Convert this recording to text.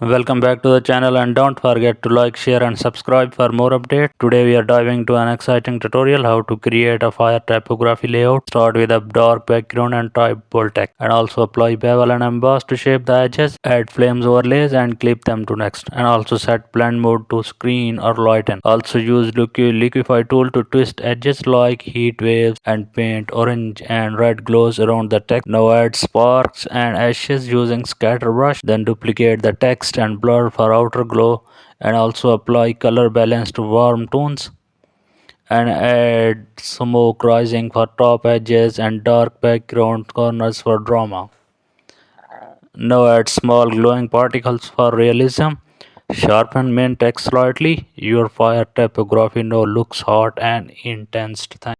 Welcome back to the channel, and don't forget to like, share and subscribe for more updates. Today we are diving into an exciting tutorial how to create a fire typography layout. Start with a dark background and type bold text, and also apply bevel and emboss to shape the edges. Add flames overlays and clip them to next, and also set blend mode to screen or lighten. Also use liquify tool to twist edges like heat waves and paint orange and red glows around the text. Now add sparks and ashes using scatter brush, then duplicate the text and blur for outer glow, and also apply color balance to warm tones, and add smoke rising for top edges and dark background corners for drama. Now add small glowing particles for realism. Sharpen main text slightly. Your fire typography now looks hot and intense.